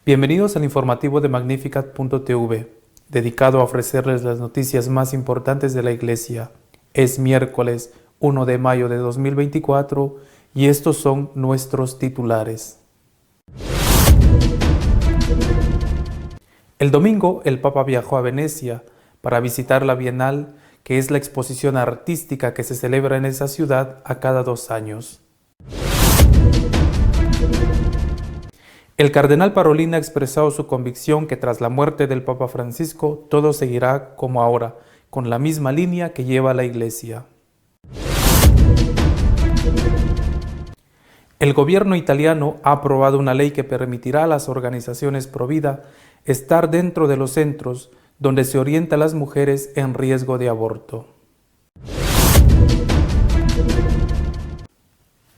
Bienvenidos al informativo de Magnificat.tv, dedicado a ofrecerles las noticias más importantes de la Iglesia. Es miércoles 1 de mayo de 2024 y estos son nuestros titulares. El domingo, el Papa viajó a Venecia para visitar la Bienal, que es la exposición artística que se celebra en esa ciudad a cada 2 años. El cardenal Parolin ha expresado su convicción que tras la muerte del Papa Francisco todo seguirá como ahora, con la misma línea que lleva la Iglesia. El gobierno italiano ha aprobado una ley que permitirá a las organizaciones pro vida estar dentro de los centros donde se orienta a las mujeres en riesgo de aborto.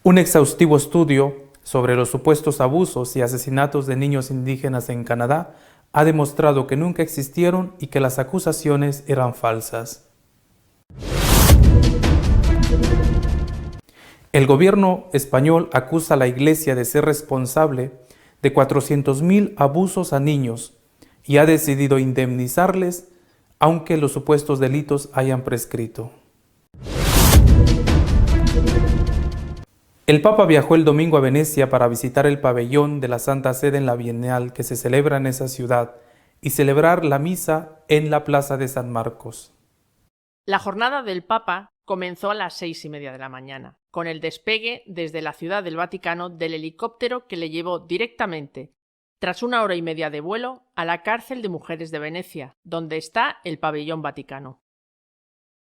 Un exhaustivo estudio sobre los supuestos abusos y asesinatos de niños indígenas en Canadá ha demostrado que nunca existieron y que las acusaciones eran falsas. El gobierno español acusa a la Iglesia de ser responsable de 400.000 abusos a niños y ha decidido indemnizarles, aunque los supuestos delitos hayan prescrito. El Papa viajó el domingo a Venecia para visitar el pabellón de la Santa Sede en la Bienal que se celebra en esa ciudad y celebrar la misa en la Plaza de San Marcos. La jornada del Papa comenzó a las 6:30 de la mañana, con el despegue desde la Ciudad del Vaticano del helicóptero que le llevó directamente, tras 1 hora y media de vuelo, a la cárcel de mujeres de Venecia, donde está el pabellón vaticano.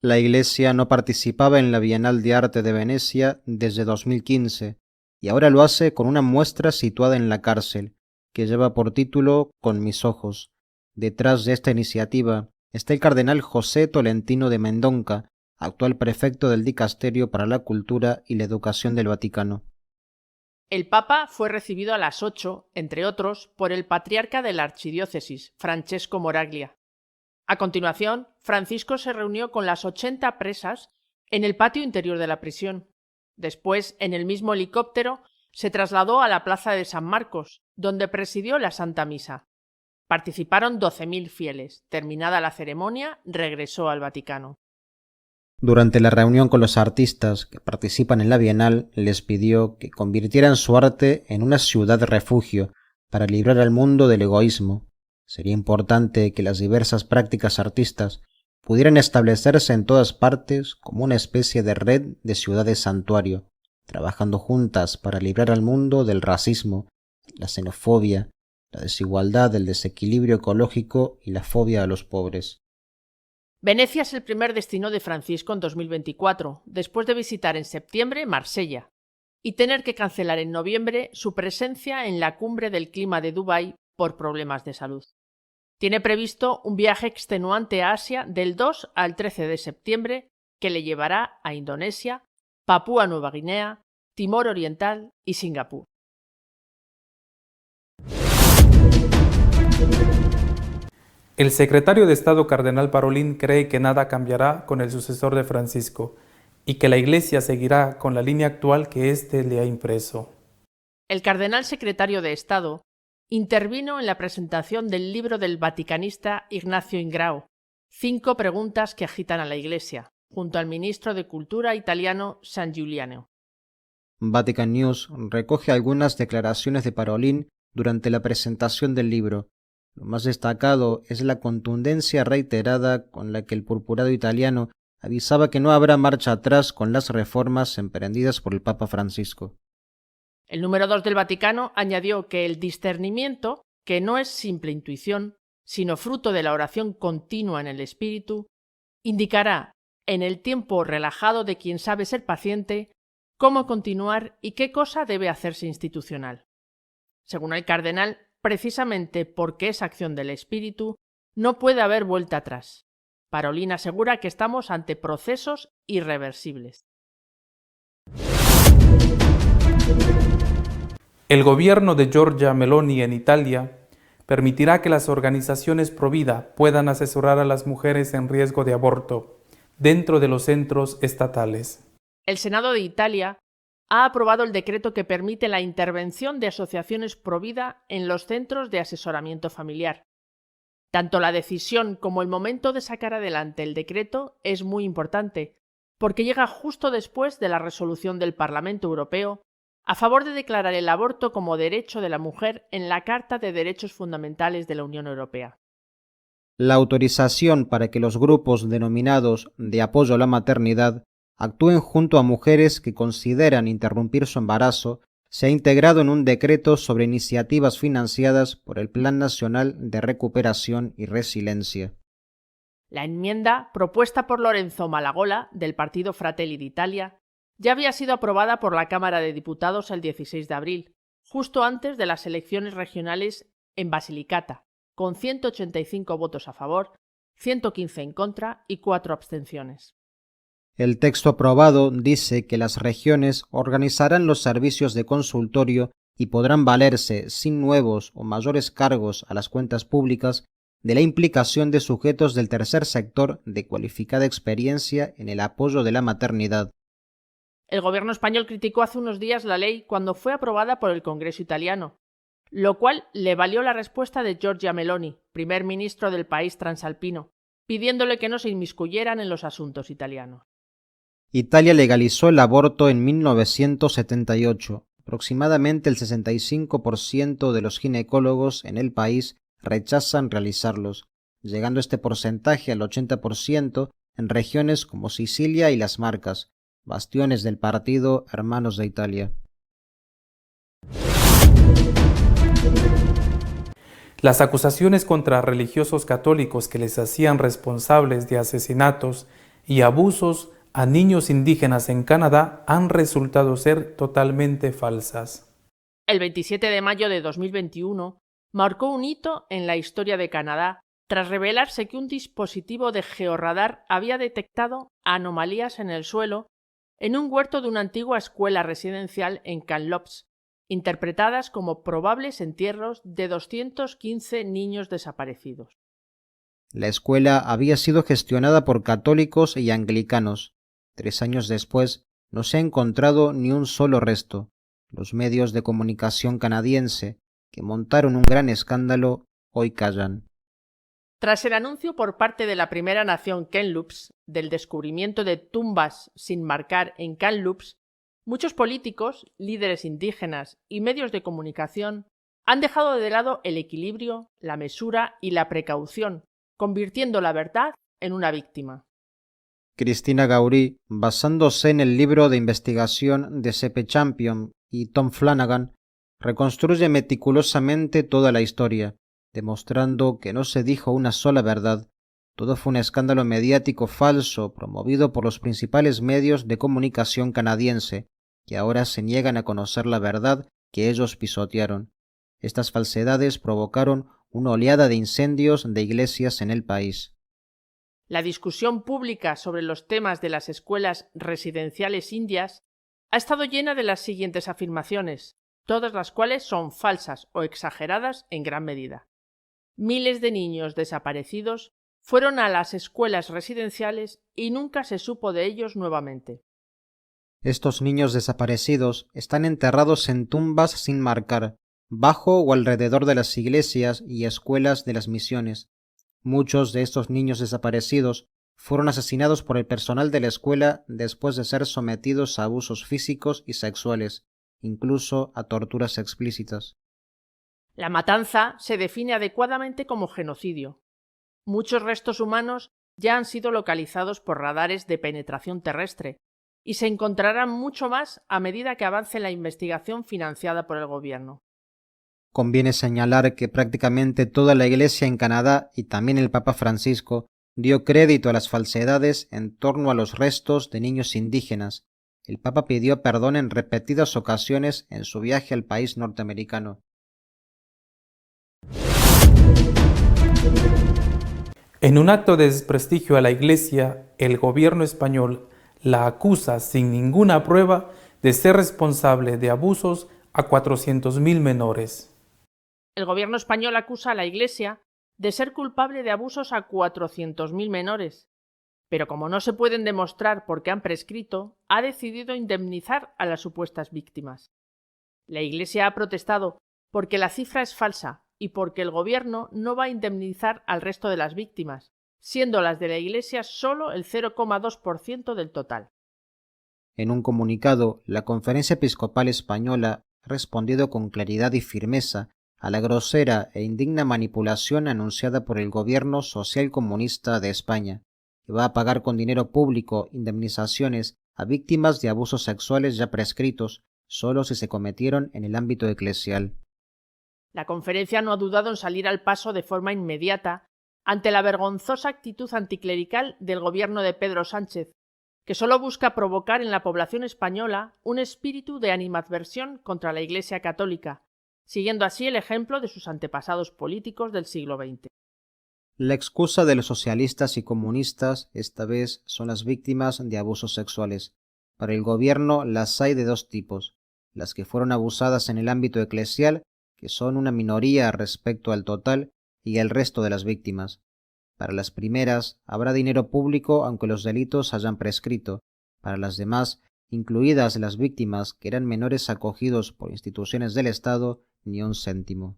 La Iglesia no participaba en la Bienal de Arte de Venecia desde 2015 y ahora lo hace con una muestra situada en la cárcel, que lleva por título Con mis ojos. Detrás de esta iniciativa está el cardenal José Tolentino de Mendonca, actual prefecto del Dicasterio para la Cultura y la Educación del Vaticano. El Papa fue recibido a las 8, entre otros, por el patriarca de la archidiócesis, Francesco Moraglia. A continuación, Francisco se reunió con las 80 presas en el patio interior de la prisión. Después, en el mismo helicóptero, se trasladó a la Plaza de San Marcos, donde presidió la Santa Misa. Participaron 12.000 fieles. Terminada la ceremonia, regresó al Vaticano. Durante la reunión con los artistas que participan en la Bienal, les pidió que convirtieran su arte en una ciudad refugio para librar al mundo del egoísmo. Sería importante que las diversas prácticas artistas pudieran establecerse en todas partes como una especie de red de ciudades santuario, trabajando juntas para librar al mundo del racismo, la xenofobia, la desigualdad, el desequilibrio ecológico y la fobia a los pobres. Venecia es el primer destino de Francisco en 2024, después de visitar en septiembre Marsella y tener que cancelar en noviembre su presencia en la cumbre del clima de Dubái por problemas de salud. Tiene previsto un viaje extenuante a Asia del 2 al 13 de septiembre que le llevará a Indonesia, Papúa Nueva Guinea, Timor Oriental y Singapur. El secretario de Estado cardenal Parolin cree que nada cambiará con el sucesor de Francisco y que la Iglesia seguirá con la línea actual que éste le ha impreso. El cardenal secretario de Estado intervino en la presentación del libro del vaticanista Ignacio Ingrao, 5 preguntas que agitan a la Iglesia, junto al ministro de Cultura italiano San Giuliano. Vatican News recoge algunas declaraciones de Parolin durante la presentación del libro. Lo más destacado es la contundencia reiterada con la que el purpurado italiano avisaba que no habrá marcha atrás con las reformas emprendidas por el Papa Francisco. El número 2 del Vaticano añadió que el discernimiento, que no es simple intuición, sino fruto de la oración continua en el Espíritu, indicará, en el tiempo relajado de quien sabe ser paciente, cómo continuar y qué cosa debe hacerse institucional. Según el cardenal, precisamente porque es acción del Espíritu, no puede haber vuelta atrás. Parolin asegura que estamos ante procesos irreversibles. El gobierno de Giorgia Meloni en Italia permitirá que las organizaciones pro vida puedan asesorar a las mujeres en riesgo de aborto dentro de los centros estatales. El Senado de Italia ha aprobado el decreto que permite la intervención de asociaciones provida en los centros de asesoramiento familiar. Tanto la decisión como el momento de sacar adelante el decreto es muy importante, porque llega justo después de la resolución del Parlamento Europeo a favor de declarar el aborto como derecho de la mujer en la Carta de Derechos Fundamentales de la Unión Europea. La autorización para que los grupos denominados de apoyo a la maternidad actúen junto a mujeres que consideran interrumpir su embarazo se ha integrado en un decreto sobre iniciativas financiadas por el Plan Nacional de Recuperación y Resiliencia. La enmienda, propuesta por Lorenzo Malagola, del partido Fratelli d'Italia, ya había sido aprobada por la Cámara de Diputados el 16 de abril, justo antes de las elecciones regionales en Basilicata, con 185 votos a favor, 115 en contra y 4 abstenciones. El texto aprobado dice que las regiones organizarán los servicios de consultorio y podrán valerse, sin nuevos o mayores cargos a las cuentas públicas, de la implicación de sujetos del tercer sector de cualificada experiencia en el apoyo de la maternidad. El gobierno español criticó hace unos días la ley cuando fue aprobada por el Congreso italiano, lo cual le valió la respuesta de Giorgia Meloni, primer ministro del país transalpino, pidiéndole que no se inmiscuyeran en los asuntos italianos. Italia legalizó el aborto en 1978. Aproximadamente el 65% de los ginecólogos en el país rechazan realizarlos, llegando este porcentaje al 80% en regiones como Sicilia y las Marcas, bastiones del partido Hermanos de Italia. Las acusaciones contra religiosos católicos que les hacían responsables de asesinatos y abusos a niños indígenas en Canadá han resultado ser totalmente falsas. El 27 de mayo de 2021 marcó un hito en la historia de Canadá tras revelarse que un dispositivo de georradar había detectado anomalías en el suelo en un huerto de una antigua escuela residencial en Kamloops, interpretadas como probables entierros de 215 niños desaparecidos. La escuela había sido gestionada por católicos y anglicanos. 3 años después, no se ha encontrado ni un solo resto. Los medios de comunicación canadiense, que montaron un gran escándalo, hoy callan. Tras el anuncio por parte de la primera nación Kamloops del descubrimiento de tumbas sin marcar en Kamloops, muchos políticos, líderes indígenas y medios de comunicación han dejado de lado el equilibrio, la mesura y la precaución, convirtiendo la verdad en una víctima. Cristina Gaurí, basándose en el libro de investigación de C.P. Champion y Tom Flanagan, reconstruye meticulosamente toda la historia, demostrando que no se dijo una sola verdad. Todo fue un escándalo mediático falso promovido por los principales medios de comunicación canadiense, que ahora se niegan a conocer la verdad que ellos pisotearon. Estas falsedades provocaron una oleada de incendios de iglesias en el país. La discusión pública sobre los temas de las escuelas residenciales indias ha estado llena de las siguientes afirmaciones, todas las cuales son falsas o exageradas en gran medida. Miles de niños desaparecidos fueron a las escuelas residenciales y nunca se supo de ellos nuevamente. Estos niños desaparecidos están enterrados en tumbas sin marcar, bajo o alrededor de las iglesias y escuelas de las misiones. Muchos de estos niños desaparecidos fueron asesinados por el personal de la escuela después de ser sometidos a abusos físicos y sexuales, incluso a torturas explícitas. La matanza se define adecuadamente como genocidio. Muchos restos humanos ya han sido localizados por radares de penetración terrestre y se encontrarán mucho más a medida que avance la investigación financiada por el gobierno. Conviene señalar que prácticamente toda la Iglesia en Canadá y también el Papa Francisco dio crédito a las falsedades en torno a los restos de niños indígenas. El Papa pidió perdón en repetidas ocasiones en su viaje al país norteamericano. En un acto de desprestigio a la Iglesia, el gobierno español la acusa sin ninguna prueba de ser responsable de abusos a 400.000 menores. El gobierno español acusa a la Iglesia de ser culpable de abusos a 400.000 menores. pero como no se pueden demostrar porque han prescrito, ha decidido indemnizar a las supuestas víctimas. La Iglesia ha protestado porque la cifra es falsa y porque el gobierno no va a indemnizar al resto de las víctimas, siendo las de la Iglesia solo el 0,2% del total. En un comunicado, la Conferencia Episcopal Española ha respondido con claridad y firmeza a la grosera e indigna manipulación anunciada por el gobierno social-comunista de España, que va a pagar con dinero público indemnizaciones a víctimas de abusos sexuales ya prescritos solo si se cometieron en el ámbito eclesial. La conferencia no ha dudado en salir al paso de forma inmediata ante la vergonzosa actitud anticlerical del gobierno de Pedro Sánchez, que solo busca provocar en la población española un espíritu de animadversión contra la Iglesia católica, siguiendo así el ejemplo de sus antepasados políticos del siglo XX. La excusa de los socialistas y comunistas esta vez son las víctimas de abusos sexuales. Para el gobierno las hay de dos tipos: las que fueron abusadas en el ámbito eclesial, que son una minoría respecto al total, y el resto de las víctimas. Para las primeras habrá dinero público aunque los delitos hayan prescrito. Para las demás, incluidas las víctimas que eran menores acogidos por instituciones del Estado, ni un céntimo.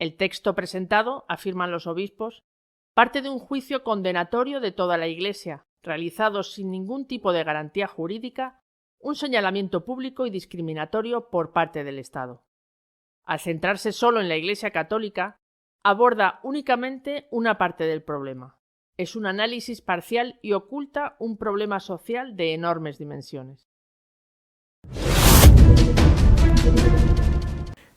El texto presentado, afirman los obispos, parte de un juicio condenatorio de toda la Iglesia, realizado sin ningún tipo de garantía jurídica, un señalamiento público y discriminatorio por parte del Estado. Al centrarse solo en la Iglesia católica, aborda únicamente una parte del problema. Es un análisis parcial y oculta un problema social de enormes dimensiones.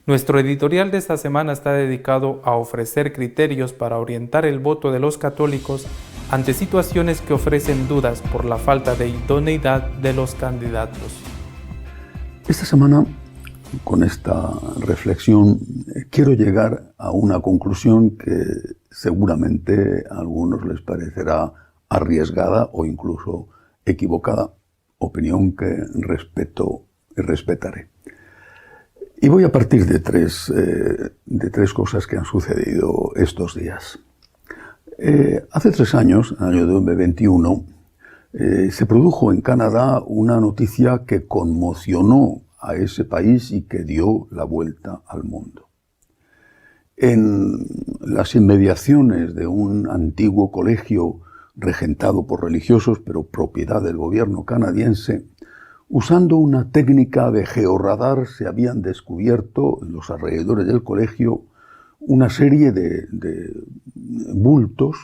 Nuestro editorial de esta semana está dedicado a ofrecer criterios para orientar el voto de los católicos ante situaciones que ofrecen dudas por la falta de idoneidad de los candidatos. Esta semana, con esta reflexión, quiero llegar a una conclusión que seguramente a algunos les parecerá arriesgada o incluso equivocada, opinión que respeto y respetaré. Y voy a partir de tres cosas que han sucedido estos días. Hace 3 años, en el año 2021, se produjo en Canadá una noticia que conmocionó a ese país y que dio la vuelta al mundo. En las inmediaciones de un antiguo colegio regentado por religiosos, pero propiedad del gobierno canadiense, usando una técnica de georradar, se habían descubierto en los alrededores del colegio una serie de bultos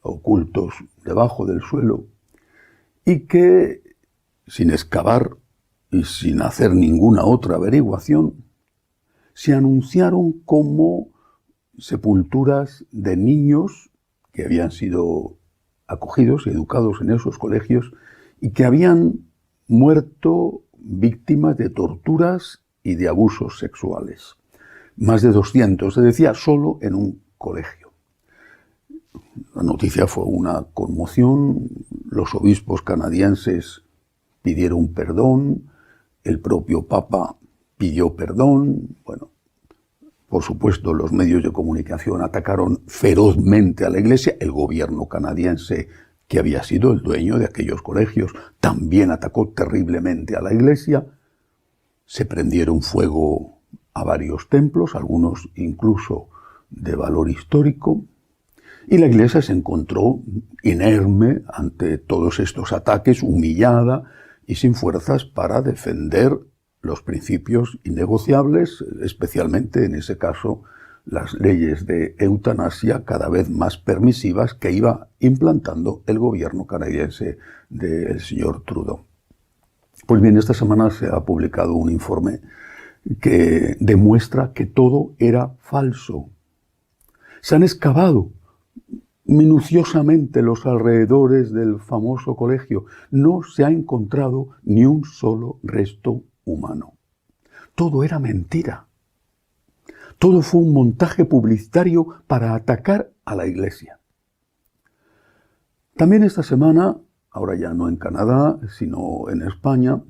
ocultos debajo del suelo y que, sin excavar y sin hacer ninguna otra averiguación, se anunciaron como sepulturas de niños que habían sido acogidos y educados en esos colegios y que habían muerto víctimas de torturas y de abusos sexuales. Más de 200, se decía, solo en un colegio. La noticia fue una conmoción, los obispos canadienses pidieron perdón, el propio Papa pidió perdón. Bueno, por supuesto, los medios de comunicación atacaron ferozmente a la Iglesia. El gobierno canadiense, que había sido el dueño de aquellos colegios, también atacó terriblemente a la Iglesia. Se prendieron fuego a varios templos, algunos incluso de valor histórico, y la Iglesia se encontró inerme ante todos estos ataques, humillada y sin fuerzas para defender los principios innegociables, especialmente en ese caso las leyes de eutanasia cada vez más permisivas que iba implantando el gobierno canadiense del señor Trudeau. Pues bien, esta semana se ha publicado un informe que demuestra que todo era falso. Se han excavado minuciosamente los alrededores del famoso colegio. No se ha encontrado ni un solo resto humano. Todo era mentira. Todo fue un montaje publicitario para atacar a la Iglesia. También esta semana, ahora ya no en Canadá, sino en España,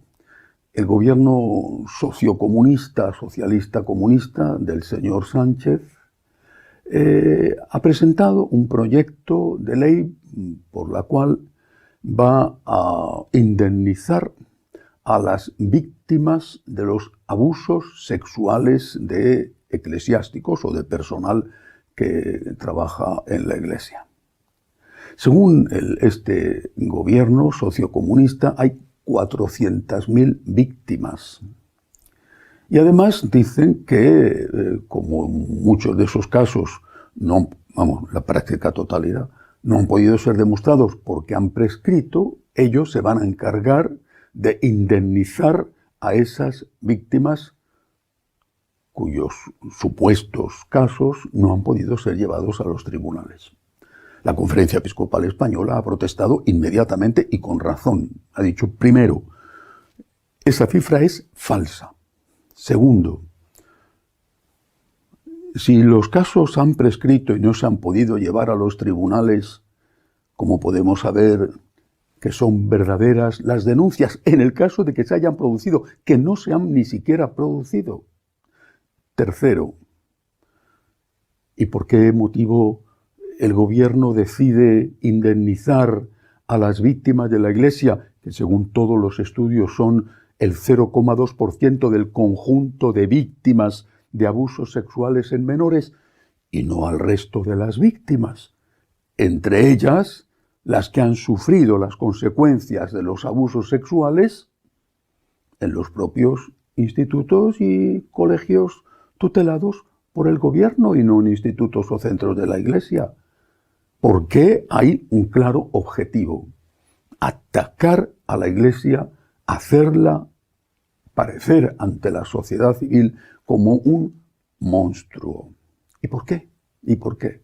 el gobierno socialista comunista del señor Sánchez ha presentado un proyecto de ley por la cual va a indemnizar a las víctimas de los abusos sexuales de eclesiásticos o de personal que trabaja en la Iglesia. Según este gobierno sociocomunista, hay 400.000 víctimas. Y además dicen que, como muchos de esos casos, la práctica totalidad, no han podido ser demostrados porque han prescrito, ellos se van a encargar de indemnizar a esas víctimas cuyos supuestos casos no han podido ser llevados a los tribunales. La Conferencia Episcopal Española ha protestado inmediatamente y con razón. Ha dicho, primero, esa cifra es falsa. Segundo, si los casos han prescrito y no se han podido llevar a los tribunales, ¿cómo podemos saber que son verdaderas las denuncias en el caso de que se hayan producido, que no se han ni siquiera producido? Tercero, ¿y por qué motivo el gobierno decide indemnizar a las víctimas de la Iglesia, que según todos los estudios son el 0,2% del conjunto de víctimas de abusos sexuales en menores, y no al resto de las víctimas, entre ellas las que han sufrido las consecuencias de los abusos sexuales en los propios institutos y colegios tutelados por el gobierno y no en institutos o centros de la Iglesia? Porque hay un claro objetivo: atacar a la Iglesia, hacerla parecer ante la sociedad civil como un monstruo. ¿Y por qué? ¿Y por qué?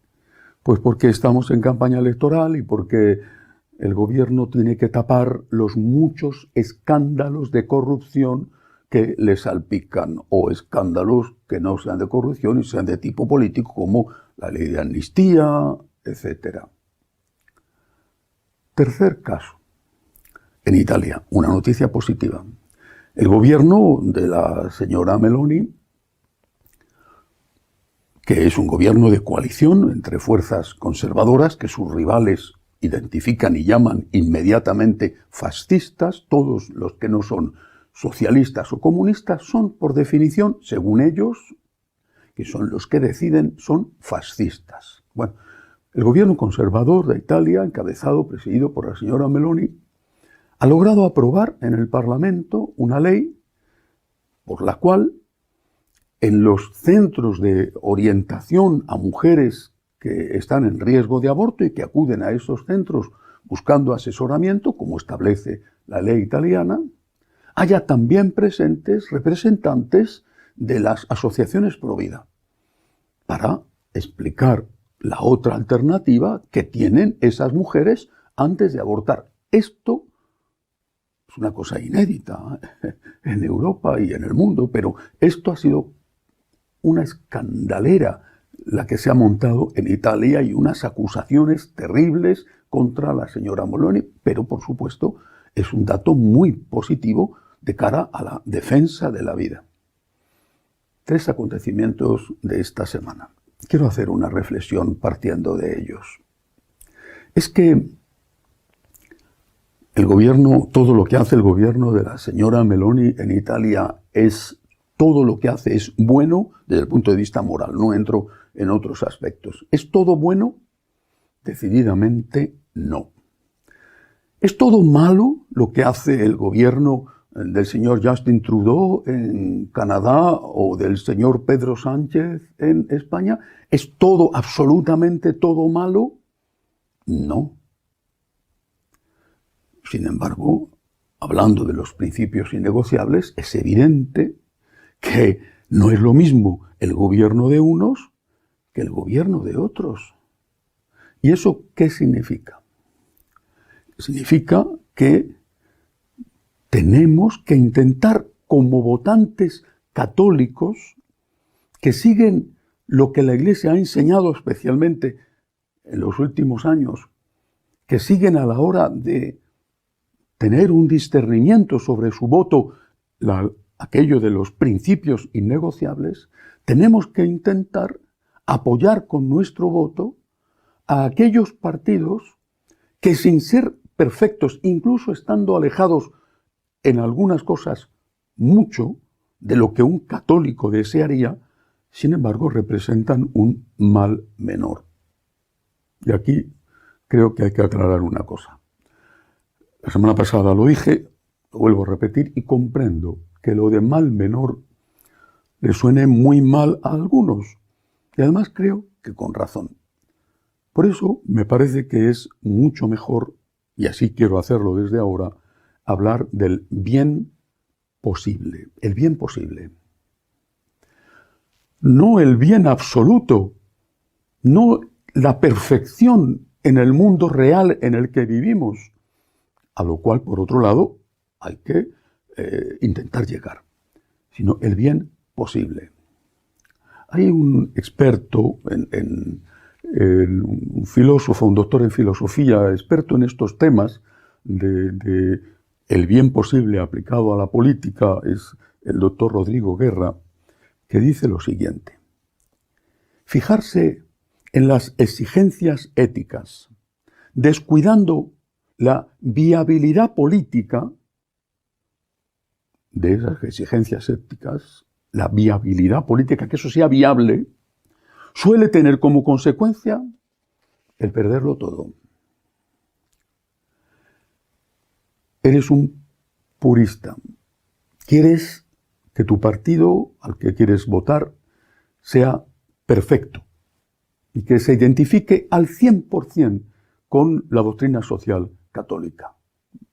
Pues porque estamos en campaña electoral y porque el gobierno tiene que tapar los muchos escándalos de corrupción que le salpican, o escándalos que no sean de corrupción y sean de tipo político, como la ley de amnistía, etc. Tercer caso. En Italia, una noticia positiva. El gobierno de la señora Meloni, que es un gobierno de coalición entre fuerzas conservadoras que sus rivales identifican y llaman inmediatamente fascistas, todos los que no son socialistas o comunistas son, por definición, según ellos, que son los que deciden, son fascistas. Bueno, el gobierno conservador de Italia, encabezado, presidido por la señora Meloni, ha logrado aprobar en el Parlamento una ley por la cual en los centros de orientación a mujeres que están en riesgo de aborto y que acuden a esos centros buscando asesoramiento, como establece la ley italiana, haya también presentes representantes de las asociaciones pro vida, para explicar la otra alternativa que tienen esas mujeres antes de abortar. Esto es una cosa inédita en Europa y en el mundo, pero esto ha sido una escandalera la que se ha montado en Italia y unas acusaciones terribles contra la señora Meloni, pero por supuesto es un dato muy positivo de cara a la defensa de la vida. 3 acontecimientos de esta semana. Quiero hacer una reflexión partiendo de ellos. Es que el gobierno, todo lo que hace el gobierno de la señora Meloni en Italia todo lo que hace es bueno desde el punto de vista moral, no entro en otros aspectos. ¿Es todo bueno? Decididamente no. ¿Es todo malo lo que hace el gobierno del señor Justin Trudeau en Canadá o del señor Pedro Sánchez en España? ¿Es todo, absolutamente todo malo? No. Sin embargo, hablando de los principios innegociables, es evidente que no es lo mismo el gobierno de unos que el gobierno de otros. ¿Y eso qué significa? Significa que tenemos que intentar, como votantes católicos que siguen lo que la Iglesia ha enseñado especialmente en los últimos años, que siguen a la hora de tener un discernimiento sobre su voto, aquello de los principios innegociables, tenemos que intentar apoyar con nuestro voto a aquellos partidos que, sin ser perfectos, incluso estando alejados en algunas cosas mucho de lo que un católico desearía, sin embargo representan un mal menor. Y aquí creo que hay que aclarar una cosa. La semana pasada lo dije, lo vuelvo a repetir, y comprendo que lo de mal menor le suene muy mal a algunos, y además creo que con razón. Por eso me parece que es mucho mejor, y así quiero hacerlo desde ahora, hablar del bien posible, el bien posible. No el bien absoluto, no la perfección en el mundo real en el que vivimos, a lo cual, por otro lado, hay que intentar llegar, sino el bien posible. Hay un experto, un filósofo, un doctor en filosofía, experto en estos temas de el bien posible aplicado a la política, es el doctor Rodrigo Guerra, que dice lo siguiente: fijarse en las exigencias éticas, descuidando la viabilidad política de esas exigencias éticas, la viabilidad política, que eso sea viable, suele tener como consecuencia el perderlo todo. Eres un purista. Quieres que tu partido al que quieres votar sea perfecto y que se identifique al 100% con la doctrina social católica.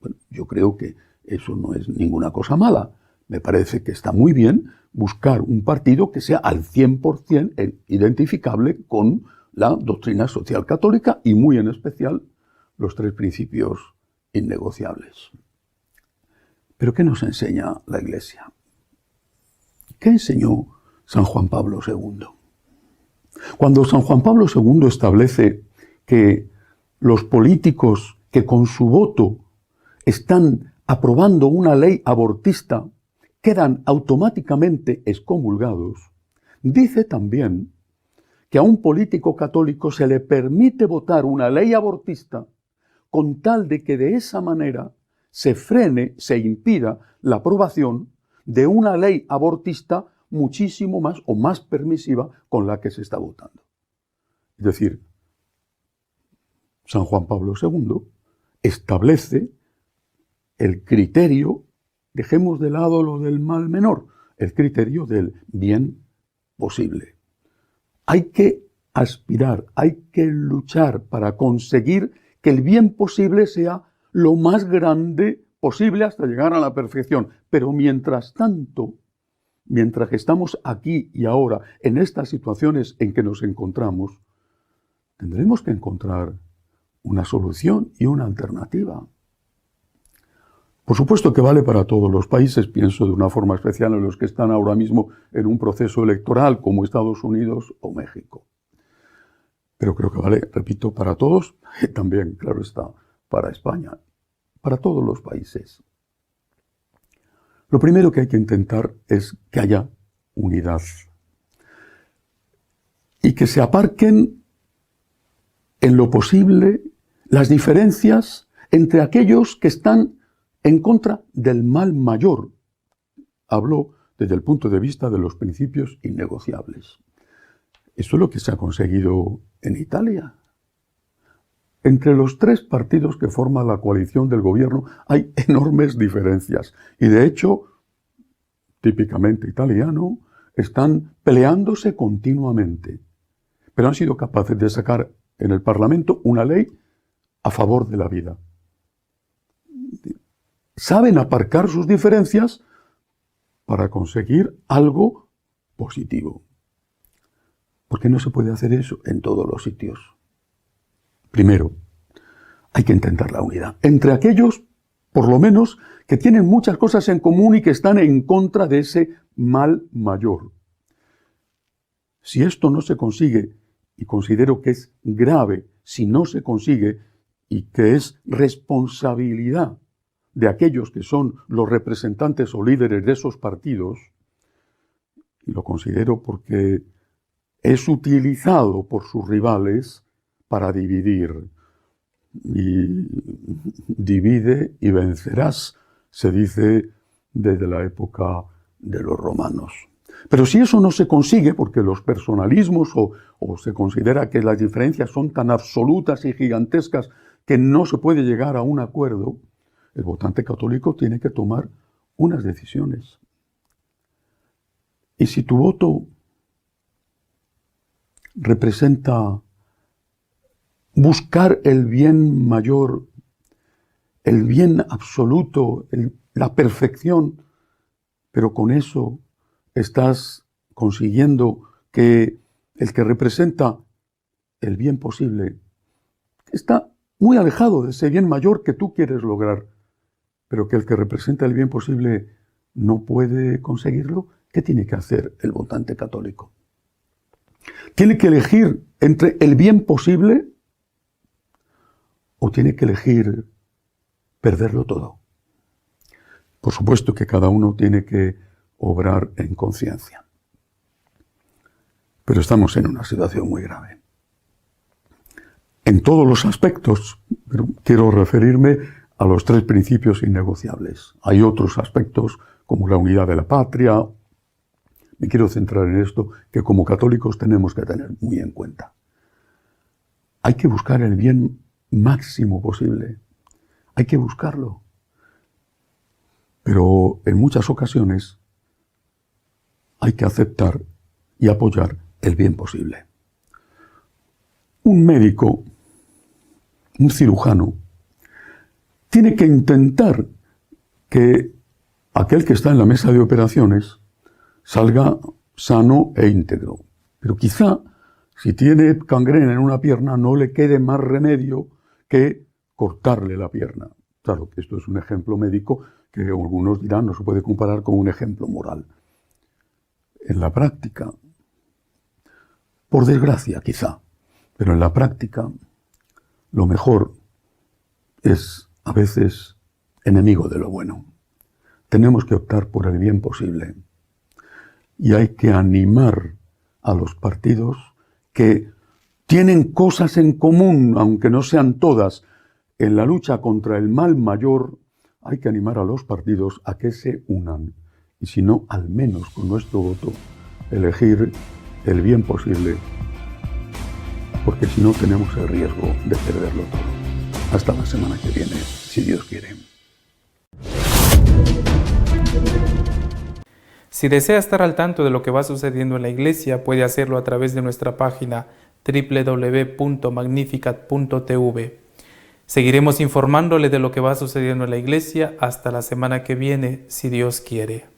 Bueno, yo creo que eso no es ninguna cosa mala. Me parece que está muy bien buscar un partido que sea al 100% identificable con la doctrina social católica y muy en especial los 3 principios innegociables. ¿Pero qué nos enseña la Iglesia? ¿Qué enseñó San Juan Pablo II? Cuando San Juan Pablo II establece que los políticos que con su voto están aprobando una ley abortista quedan automáticamente excomulgados, dice también que a un político católico se le permite votar una ley abortista con tal de que de esa manera se frene, se impida la aprobación de una ley abortista muchísimo más o más permisiva con la que se está votando. Es decir, San Juan Pablo II establece el criterio, dejemos de lado lo del mal menor, el criterio del bien posible. Hay que aspirar, hay que luchar para conseguir que el bien posible sea lo más grande posible hasta llegar a la perfección. Pero mientras tanto, mientras que estamos aquí y ahora en estas situaciones en que nos encontramos, tendremos que encontrar una solución y una alternativa. Por supuesto que vale para todos los países, pienso de una forma especial en los que están ahora mismo en un proceso electoral como Estados Unidos o México. Pero creo que vale, repito, para todos, y también, claro está, para España, para todos los países. Lo primero que hay que intentar es que haya unidad y que se aparquen en lo posible las diferencias entre aquellos que están en contra del mal mayor. Hablo desde el punto de vista de los principios innegociables. Eso es lo que se ha conseguido en Italia. Entre los 3 partidos que forman la coalición del gobierno hay enormes diferencias. Y de hecho, típicamente italiano, están peleándose continuamente. Pero han sido capaces de sacar en el Parlamento una ley a favor de la vida. Saben aparcar sus diferencias para conseguir algo positivo. ¿Por qué no se puede hacer eso en todos los sitios? Primero, hay que intentar la unidad entre aquellos, por lo menos, que tienen muchas cosas en común y que están en contra de ese mal mayor. Si esto no se consigue, y considero que es grave si no se consigue, y que es responsabilidad de aquellos que son los representantes o líderes de esos partidos, y lo considero porque es utilizado por sus rivales para dividir. y divide y vencerás, se dice desde la época de los romanos. Pero si eso no se consigue, porque los personalismos o se considera que las diferencias son tan absolutas y gigantescas que no se puede llegar a un acuerdo, el votante católico tiene que tomar unas decisiones. Y si tu voto representa buscar el bien mayor, el bien absoluto, la perfección, pero con eso estás consiguiendo que el que representa el bien posible está muy alejado de ese bien mayor que tú quieres lograr, pero que el que representa el bien posible no puede conseguirlo, ¿qué tiene que hacer el votante católico? ¿Tiene que elegir entre el bien posible o tiene que elegir perderlo todo? Por supuesto que cada uno tiene que obrar en conciencia. Pero estamos en una situación muy grave. En todos los aspectos, pero quiero referirme a los 3 principios innegociables. Hay otros aspectos como la unidad de la patria. Me quiero centrar en esto que como católicos tenemos que tener muy en cuenta. Hay que buscar el bien máximo posible. Hay que buscarlo. Pero en muchas ocasiones hay que aceptar y apoyar el bien posible. Un médico, un cirujano, tiene que intentar que aquel que está en la mesa de operaciones salga sano e íntegro. Pero quizá, si tiene gangrena en una pierna, no le quede más remedio que cortarle la pierna. Claro que esto es un ejemplo médico que algunos dirán no se puede comparar con un ejemplo moral. En la práctica, por desgracia quizá, pero en la práctica lo mejor es a veces enemigo de lo bueno. Tenemos que optar por el bien posible y hay que animar a los partidos que tienen cosas en común, aunque no sean todas. En la lucha contra el mal mayor hay que animar a los partidos a que se unan y si no, al menos con nuestro voto, elegir el bien posible, porque si no tenemos el riesgo de perderlo todo. Hasta la semana que viene, si Dios quiere. Si desea estar al tanto de lo que va sucediendo en la Iglesia, puede hacerlo a través de nuestra página www.magnificat.tv. Seguiremos informándole de lo que va sucediendo en la Iglesia hasta la semana que viene, si Dios quiere.